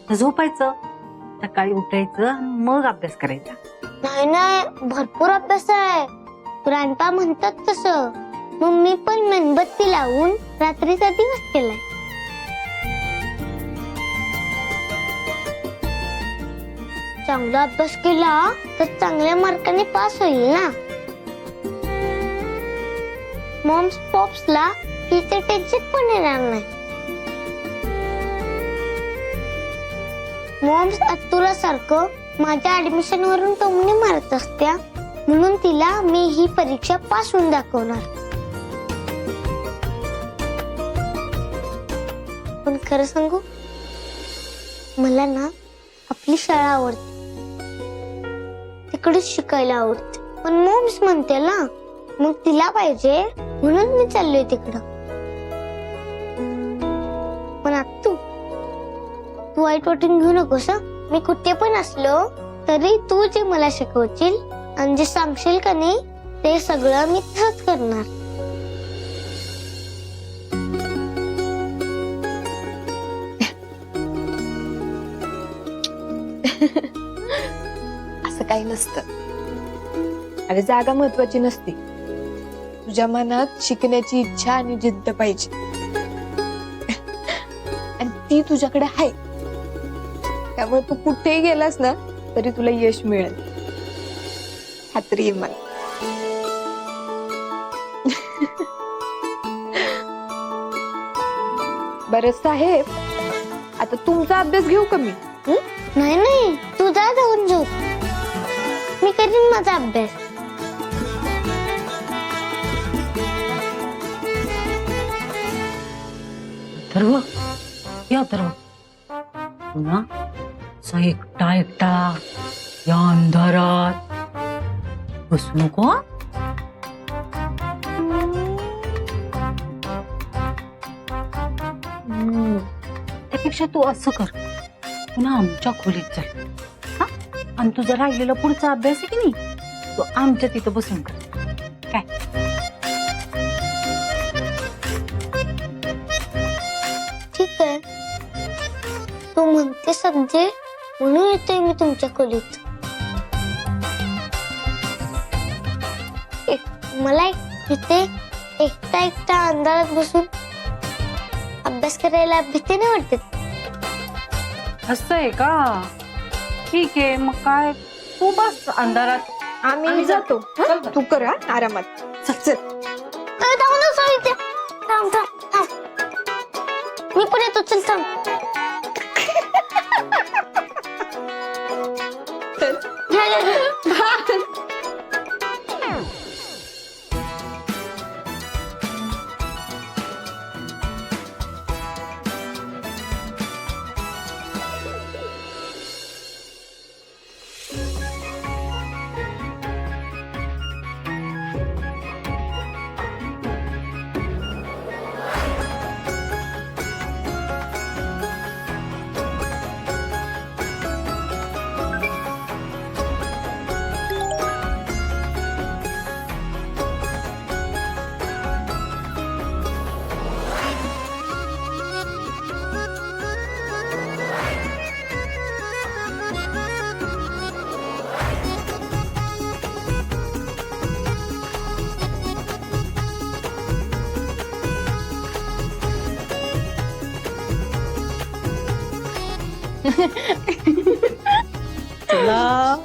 तर झोपायचं, सकाळी उठायचं आणि मग अभ्यास करायचा. नाही नाही, भरपूर अभ्यास आहे. ग्रँडपा म्हणतात तसं. मग मी पण मेणबत्ती लावून रात्रीचा दिवस केलाय. चांगला अभ्यास केला तर चांगल्या मार्काने पास होईल ना. मॉम्स पॉप्सला फीचे टेन्शन पण येणार नाही. मॉम्स अतुला सारखं माझ्या ऍडमिशन वरून टोमणे मारत असत्या, म्हणून तिला मी ही परीक्षा पास होऊन दाखवणार. पण खरं सांगू, मला ना आपली शाळा आवडते, तिकडेच शिकायला आवडते. पण मॉम्स म्हणते ना, मग तिला पाहिजे म्हणून मी चाललोय तिकडं. पण आता तू वाईट वाटून घेऊ नकोस. मी कुठे पण असलो तरी तू जे मला शिकवशील आणि जे सांगशील का नाही, ते सगळं मी तसंच करणार. असं काही नसतं. अरे जागा महत्वाची नसते, तुझ्या मनात शिकण्याची इच्छा आणि जिद्द पाहिजे, आणि ती तुझ्याकडे आहे. त्यामुळे तू कुठेही गेलास ना तरी तुला यश मिळेल, खात्री आहे मला. बरं साहेब, आता तुमचा अभ्यास घेऊ का मी? नाही नाही, तू जा जाऊन झोप. मी करीन माझा अभ्यास. अथर्व, या अथर्व, तू ना असा एकटा एकटा या अंधारात बसू नको. हं? त्यापेक्षा तू असं कर, पुन्हा आमच्या खोलीत चल. हा, आणि तुझा राहिलेला पुढचा अभ्यास आहे की नाही, तो आमच्या तिथं बसून कर. काय? ठीक आहे, तू म्हणते समजे म्हणून येतोय मी तुमच्या खोलीत. मला इथे एकटा एकटा अंधारात बसून अभ्यास करायला भीती नाही वाटत. असं आहे का? ठीक आहे, मग काय, तू बस अंधारात. आम्ही जातो. हं? तू कर हा, आरामात. चल. थांब ना साहित्य, थांब थांब थांब, मी पण येतो. चल थांब.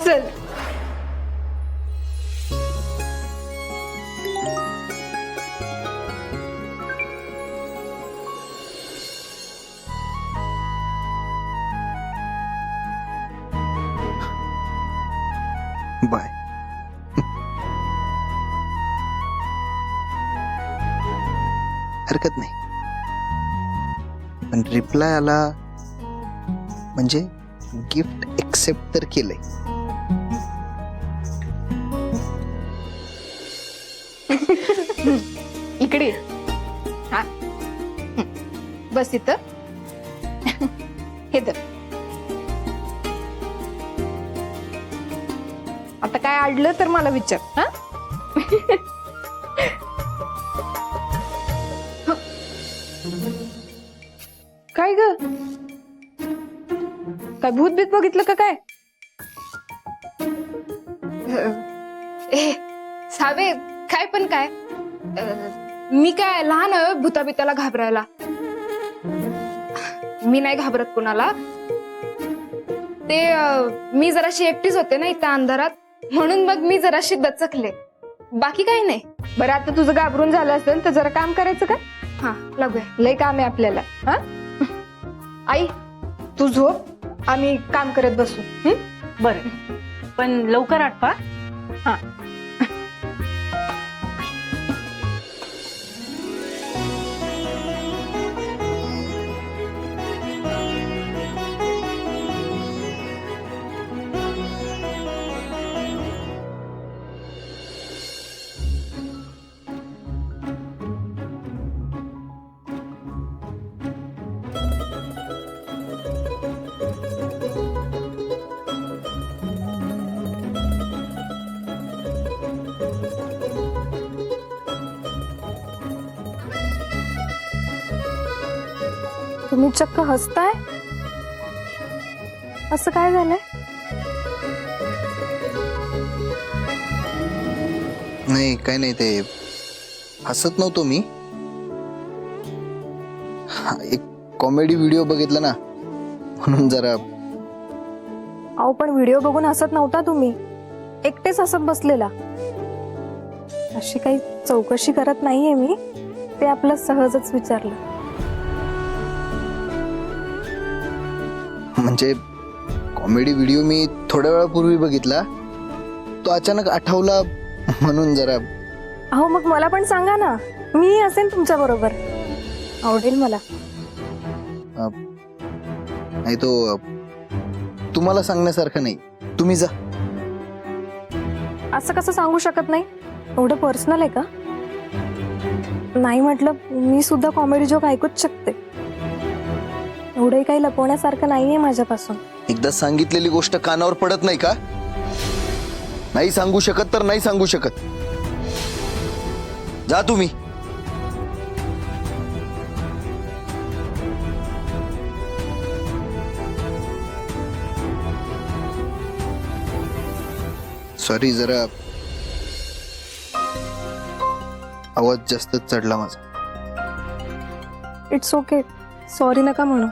चल. बाय. हरकत नाही, पण रिप्लाय आला म्हणजे गिफ्ट एक्सेप्ट तर केलंय. इकडे ये. हा, बस इथं. हे धर. आता काय अडलं तर मला विचार. हा, काय ग? काय भूत बीत बघितलं का काय? ए सावे, काय पण काय? मी काय लहान आहे भूताबिताला घाबरायला? मी नाही घाबरत कुणाला. ते मी जराशी एकटीच होते ना इथं अंधारात, म्हणून मग मी जराशी दचकले, बाकी काही नाही. बरं आता तुझं घाबरून झालं असेल तर जरा काम करायचं का? हा लागूया. लय काम आहे आपल्याला. हा आई तू झोप, आम्ही काम करत बसू. बरं, पण लवकर आठवा. हा. तुम्ही चक्क हसताय, असं काय झालंय? नाही काय नाही, ते हसत नव्हतो मी. एक कॉमेडी व्हिडिओ बघितला ना, म्हणून जरा. अहो पण व्हिडिओ बघून हसत नव्हता तुम्ही, एकटेच हसत बसलेला. अशी काही चौकशी करत नाहीये मी, ते आपलं सहजच विचारलं. म्हणजे कॉमेडी व्हिडिओ मी थोड्या वेळापूर्वी बघितला, तो अचानक आठवला म्हणून जरा. अहो मग मला पण सांगा ना, मी असेन तुमच्या बरोबर, आवडेल मला. नाही तो तुम्हाला सांगण्यासारखं नाही, तुम्ही जा. असं कसं सांगू शकत नाही? एवढं पर्सनल आहे का? नाही म्हटलं, मी सुद्धा कॉमेडी जोक ऐकूच शकते. एवढंही काही लपवण्यासारखं नाहीये माझ्यापासून. एकदा सांगितलेली गोष्ट कानावर पडत नाही का? नाही सांगू शकत तर नाही सांगू शकत. जा तुम्ही. सॉरी, जरा आवाज जास्त चढला माझा. इट्स ओके, सॉरी नका म्हणू.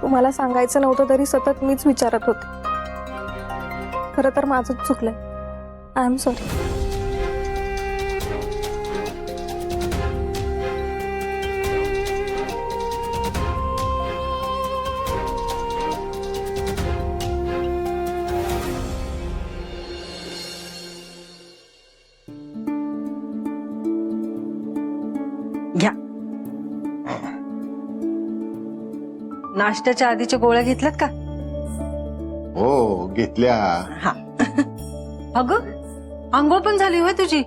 तुम्हाला सांगायचं नव्हतं तरी सतत मीच विचारत होते. खरं तर माझंच चुकलंय. I am sorry. घ्या. नाश्त्याच्या आधीच्या गोळ्या घेतल्यात का? हो घेतल्या. हा. अगं, आंघोळ पण झाली होय तुझी?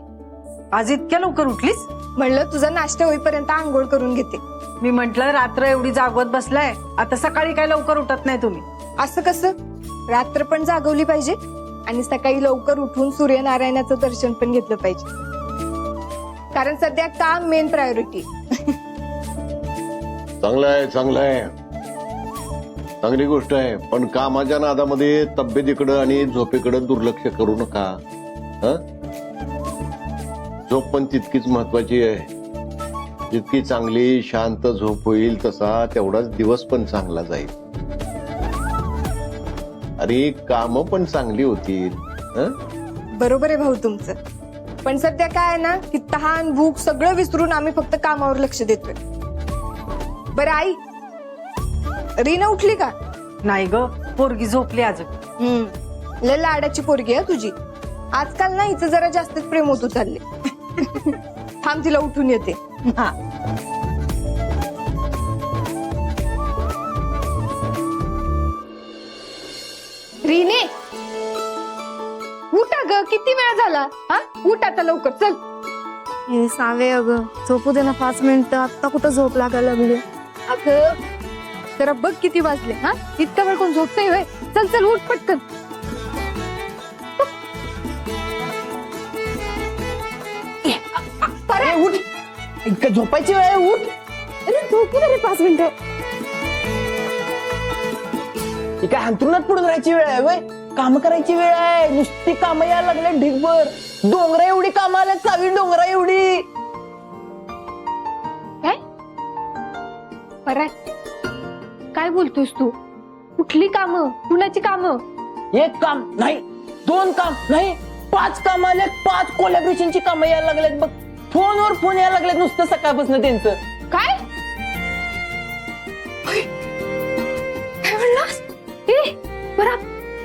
आज इतक्या लवकर उठलीस? म्हणलं तुझा नाश्ता होईपर्यंत आंघोळ करून घेते. मी म्हंटल रात्र एवढी जागवत बसलाय, आता सकाळी काय लवकर उठत नाही तुम्ही? असं कसं? रात्र पण जागवली पाहिजे आणि सकाळी लवकर उठून सूर्यनारायणाचं दर्शन पण घेतलं पाहिजे, कारण सध्या काम मेन प्रायोरिटी. चांगलं आहे, चांगलं आहे, चांगली गोष्ट आहे. पण कामाच्या नादामध्ये तब्येतीकडं आणि झोपेकडं दुर्लक्ष करू नका. झोप पण तितकीच महत्वाची आहे. जितकी चांगली शांत झोप होईल तसा तेवढाच दिवस पण चांगला जाईल आणि काम पण चांगली होतील. बरोबर आहे भाऊ तुमचं, पण सध्या काय आहे ना की तहान भूक सगळं विसरून आम्ही फक्त कामावर लक्ष देतोय. बरं आई, रीना उठली का? नाही ग, पोरगी झोपली अजून. लय लाडाची पोरगी आहे तुझी. आजकाल ना हिचं जरा जास्तच प्रेम होतो चालले. थांब, तिला उठून येते. हा. रीने उठा ग, किती वेळ झाला? हा उठ आता लवकर, चल. हे सावे अगं, झोपू दे ना 5 मिनिटं. आता कुठं झोप लागायला लागली? अगं जरा बघ किती वाजले. हा इतका वेळ कोण झोपतय होय? चल चल उठ पटकन. उठ, इतकं झोपायची वेळ आहे, उठ. अरे झोपू दे रे 5 मिनिटं. ही काय अंथरुणात पडून राहायची वेळ आहे वय? काम करायची वेळ आहे. नुसती कामं यायला लागले ढिगभर. डोंगरा एवढी कामं आल्या चावी, डोंगरा एवढी. काय पराय काय बोलतोयस तू? कुठली कामं? कुणाची कामं? एक काम नाही, 2 काम नाही, 5 काम आले. 5 कोलॅबरेशनची कामं यायला लागलेत बघ. फोनवर फोन यायला लागलेत नुसतं सकाळपासून त्यांचं. काय काय म्हणलास? बरं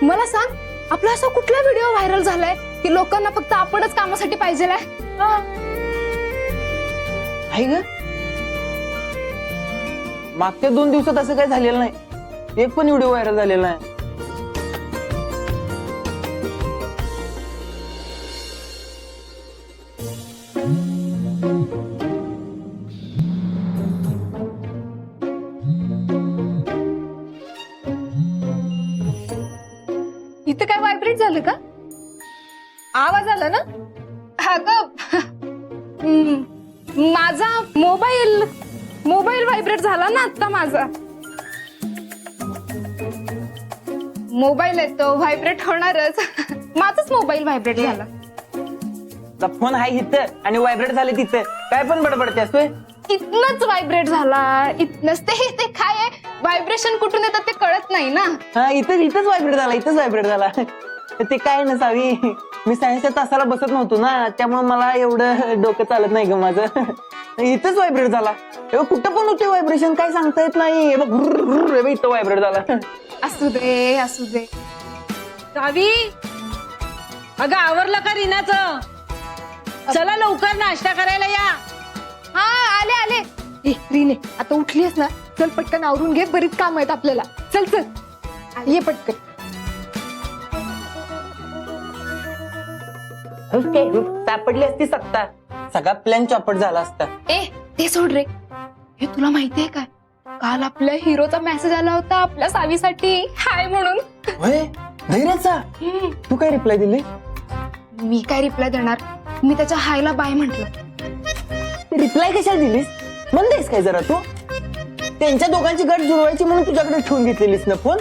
मला सांग, आपला असा कुठला व्हिडिओ व्हायरल झालाय की लोकांना फक्त आपणच कामासाठी पाहिजे? आहे ग, मागच्या 2 दिवसात असं काही झालेलं नाही. एक पण व्हिडिओ व्हायरल झालेला नाही. इथं काय व्हायब्रेट झालं का? आवाज आला ना? माझा मोबाईल व्हायब्रेट झाला ना आता. माझा मोबाईल आहे तो व्हायब्रेट होणारच. माझाच मोबाईल व्हायब्रेट झाला. फोन आहे इथं आणि व्हायब्रेट झाले तिथं. काय पण बडबडते असतोय. इथनच व्हायब्रेट झाला. इथनच ते काय आहे, व्हायब्रेशन कुठून येतात ते कळत नाही ना. हा, इथंच व्हायब्रेट झाला. इथंच व्हायब्रेट झाला. ते काय नसावी, मी सायन्सच्या तासाला बसत नव्हतो ना, त्यामुळे मला एवढं डोकं चालत नाही ग माझं. इथंच व्हायब्रेट झाला. कुठं पण होते व्हायब्रेशन, काय सांगता येत नाही. इथं व्हायब्रेट झाला. असू दे असू दे. सावी, अगं आवरलं का रीनाचं? चला लवकर नाश्ता करायला या. हा आले आले. ए रीने, आता उठलीस ना, चल पटकन आवरून घे, बरीच काम आहेत आपल्याला. चल चल ये पटकन. सापडली असती सत्ता, सगळा प्लॅन चॉपट झाला असता. ते सोड रे. हे तुला माहितीये काय, काल आपल्या हिरोचा मेसेज आला होता आपल्या सावीसाठी हाय म्हणून. धैर्याचा तू काय रिप्लाय दिली? मी काय रिप्लाय देणार, मी त्याच्या हायला बाय म्हंटल. रिप्लाय कशाला दिलीस? म्हणतेस काय जरा तू? त्यांच्या दोघांची गट जुळवायची म्हणून तुझ्याकडे ठेवून घेतलेलीस ना फोन.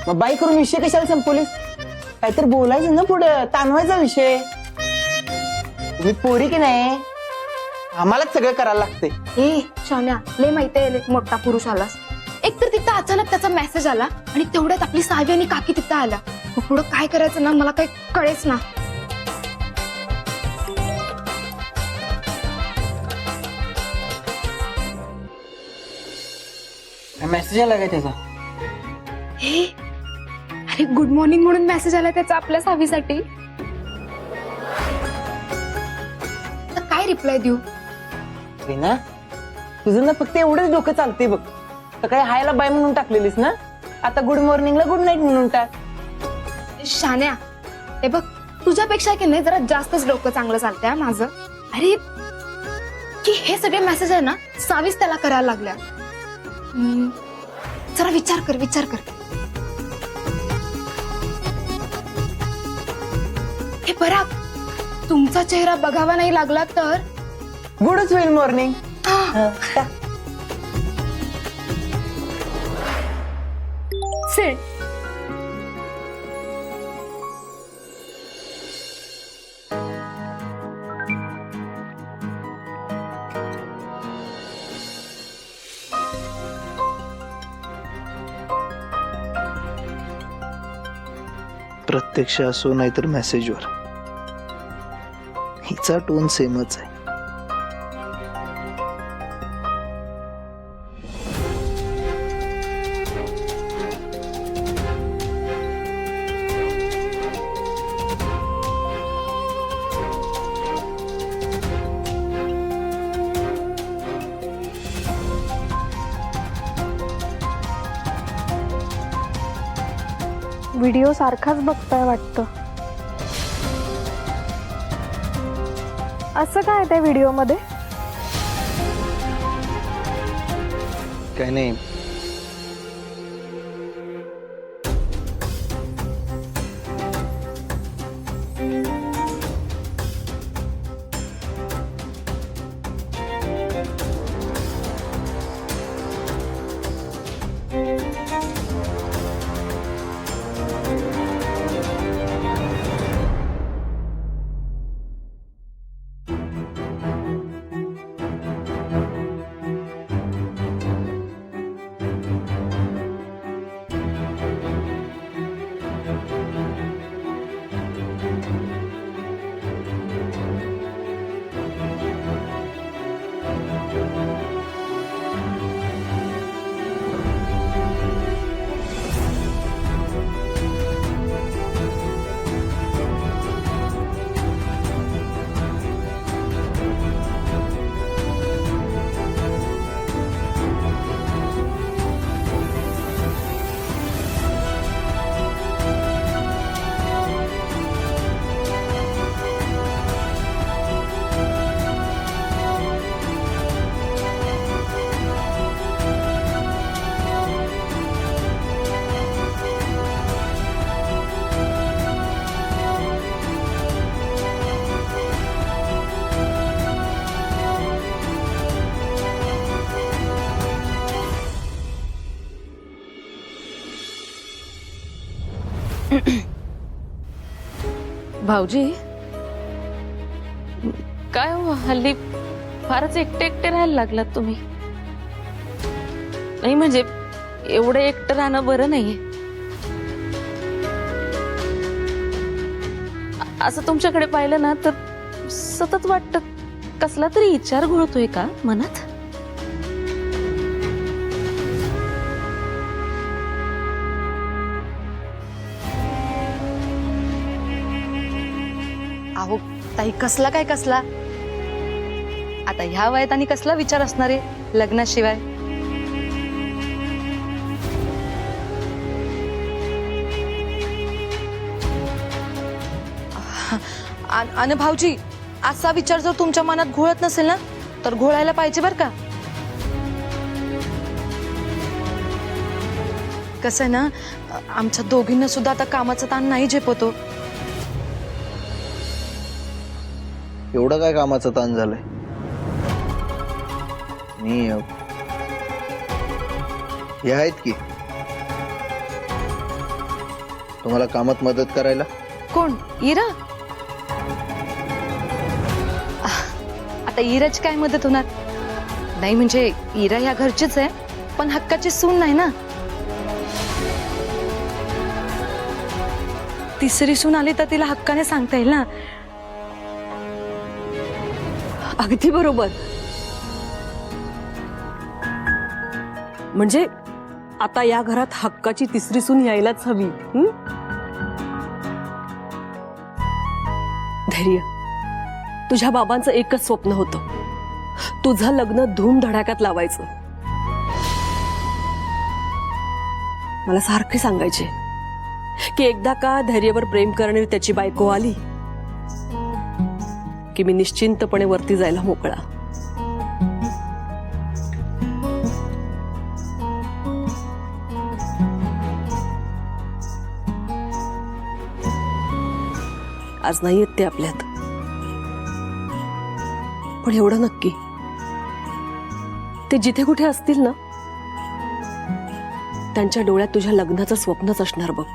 मग बाई करून विषय कशाला संपवलीस? काहीतरी बोलायचं ना पुढं, ताणवायचा विषय. तुम्ही पोरी की नाही, आम्हालाच सगळं करायला लागते. शान्या, लय माहितीये मोठा पुरुष आलास. एक तर तिथं अचानक त्याचा मेसेज आला आणि तेवढ्यात आपली सावी आणि काकी तिथं आल्या. मग पुढं काय करायचं ना मला काही कळेच ना. मेसेज आला काय त्याचा? अरे गुड मॉर्निंग म्हणून मेसेज आला त्याचा आपल्या सावीसाठी. तर काय रिप्लाय देऊ? ना तुझं ना फक्त एवढंच डोकं चालते बघ. सकाळी हायला बाय म्हणून टाकलेलीस ना, आता गुड मॉर्निंगला गुड नाईट म्हणून टाक. शान्या, हे बघ तुझ्यापेक्षा की नाही जरा जास्तच डोकं चांगलं चालतंय माझं. अरे की हे सगळे मेसेज आहे ना सावीच त्याला करायला लागल्या. जरा विचार कर. हे बरा, तुमचा चेहरा बघावा नाही लागला तर गुडच होईल मॉर्निंग. सेंड. प्रत्यक्ष असो नाहीतर मेसेजवर, हिचा टोन सेमच आहे. व्हिडिओ सारखाच बघताय वाटतं. असं काय त्या व्हिडिओ मध्ये? काय नाही, भाऊजी काय हो हल्ली फारच एकटे एकटे राहायला लागलात तुम्ही. नाही म्हणजे एवढं एकटं राहणं बरं नाहीये. असं तुमच्याकडे पाहिलं ना तर सतत वाटतं कसला तरी विचार घोळतोय का मनात. अहो ताई कसला काय कसला, आता ह्या वयात आणि कसला विचार असणार आहे लग्नाशिवाय. आणि भाऊजी असा विचार जर तुमच्या मनात घोळत नसेल ना तर घोळायला पाहिजे बर का. कसं आहे ना आमच्या दोघींना सुद्धा आता कामाचा ताण नाही झेपतो. एवढं काय कामाचा ताण झालंय. मी हे आहेत की तुम्हाला कामात मदत करायला. कोण इरा. आता इराची काय मदत होणार. नाही म्हणजे इरा ह्या घरचीच आहे पण हक्काची सून नाही ना. तिसरी सून आली तर तिला हक्काने सांगता येईल ना. अगदी बरोबर. म्हणजे आता या घरात हक्काची तिसरी सून यायलाच हवी. धैर्य, तुझ्या बाबांचं एकच स्वप्न होतं, तुझं लग्न धूमधडाक्यात लावायचं. मला सारखे सांगायचे की एकदा का धैर्यवर प्रेम करणारी त्याची बायको आली की मी निश्चिंतपणे वरती जायला मोकळा. आज नाही येत ते आपल्यात. पण एवढं नक्की ते जिथे कुठे असतील ना त्यांच्या डोळ्यात तुझ्या लग्नाचं स्वप्नच असणार बघ.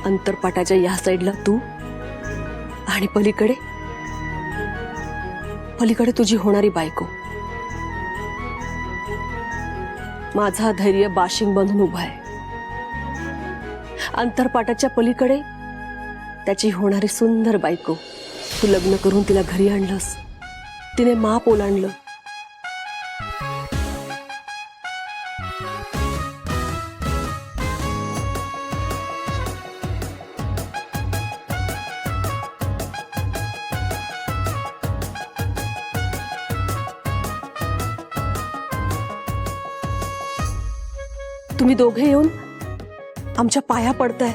अंतरपाटाच्या या साईडला तू आणि पलीकडे तुझी होणारी बायको. माझा धैर्य बाशिंग बांधून उभा आहे. अंतरपाटाच्या पलीकडे त्याची होणारी सुंदर बायको. तू लग्न करून तिला घरी आणलंस, तिने माप ओलांडलं. तुम्ही दोघे येऊन आमच्या पाया पडताय.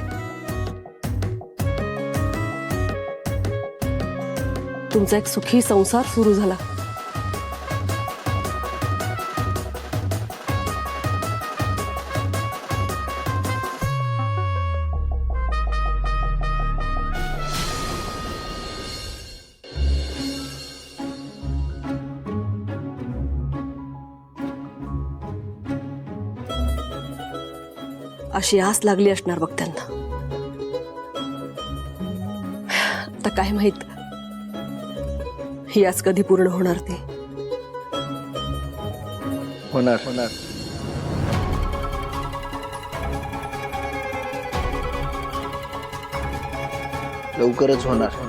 तुमचा एक सुखी संसार सुरू झाला. अशी आस लागली असणार बघ त्यांना. आता काय माहित ही आज कधी पूर्ण होणार ते. होणार लवकरच होणार.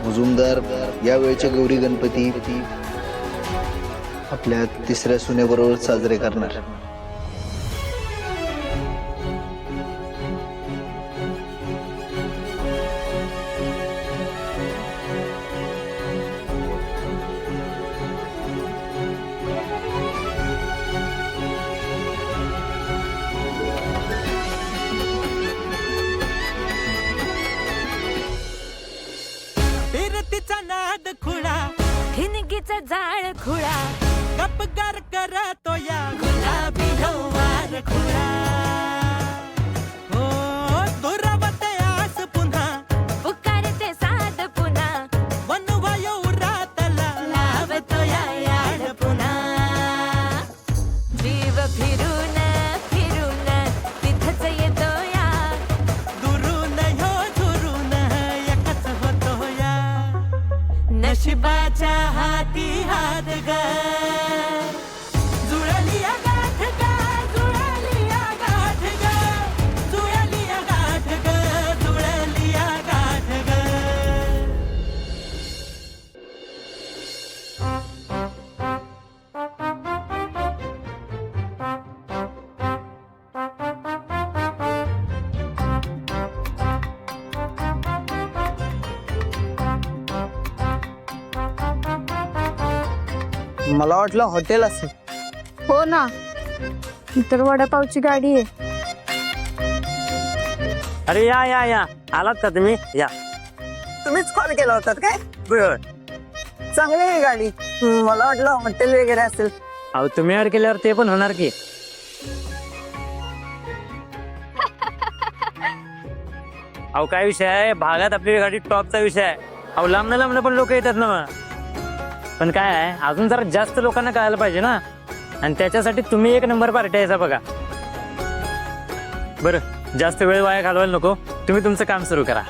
मुजुमदार या वेळच्या गौरी गणपती आपल्या तिसऱ्या सुनेबरोबर साजरे करणार. फिरतीचा नाद खुळा, ठिणगीचा जाळ खुळा, गपगार करतो या गुलाबी हवार खुळा. हो दुरावते आस पुन्हा मला वाटलं हॉटेल असेल. हो ना, इतर वडापावची गाडी आहे. अरे या या या, आलात का तुम्ही? या. तुम्हीच कॉल केला होतात काय? बरोबर. चांगली आहे गाडी. मला वाटलं हॉटेल वगैरे असेल. अहो तुम्ही ऍड केल्यावर ते पण होणार की. अहो काय विषय आहे, भागात आपली गाडी टॉपचा विषय आहे. अहो लांबनं पण लोक येतात ना. पण काय आहे, अजून जरा जास्त लोकांना कळायला पाहिजे ना, आणि त्याच्यासाठी तुम्ही एक नंबर पार्टी यायचा बघा. बरं जास्त वेळ वाया घालवायला नको, तुम्ही तुमचं काम सुरू करा.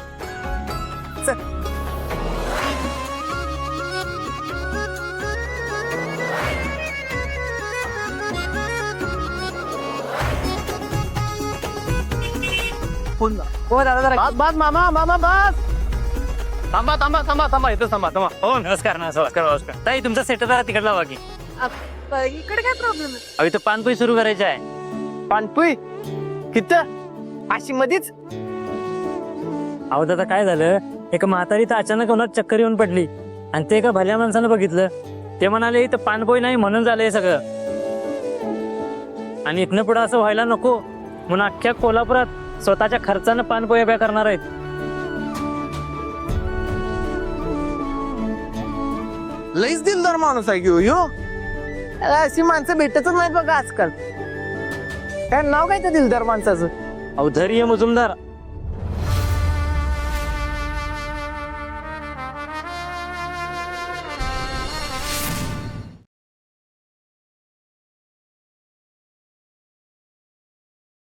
हो दादा जरा बस मामा मामा बस. थांबा थांबा थांबा थांबा इथं थांबा थांबा. हो नमस्कार नमस्कार. ताई तुमचा सेट जरा तिकडे लावा की. इकडे काय प्रॉब्लेम आहे? अहो इथं पानपोई सुरू करायची आहे. पानपुई किती अशी मधीच. अहो दादा काय झालं, एका म्हातारी तर अचानक उन्हात चक्कर येऊन पडली, आणि ते एका भल्या माणसानं बघितलं. ते म्हणाले इथं पानपोई नाही म्हणून झालंय सगळं, आणि इथनं पुढं असं व्हायला नको म्हणून अख्ख्या कोल्हापुरात स्वतःच्या खर्चानं पानपोई उभ्या करणार आहेत. लईच दिलदार माणूस आहे की हो. अशी माणसं भेटतच नाहीत बघा आजकाल. काय नाव काय त्या दिलदार माणसाचं? अहो धैर्य मुजुमदार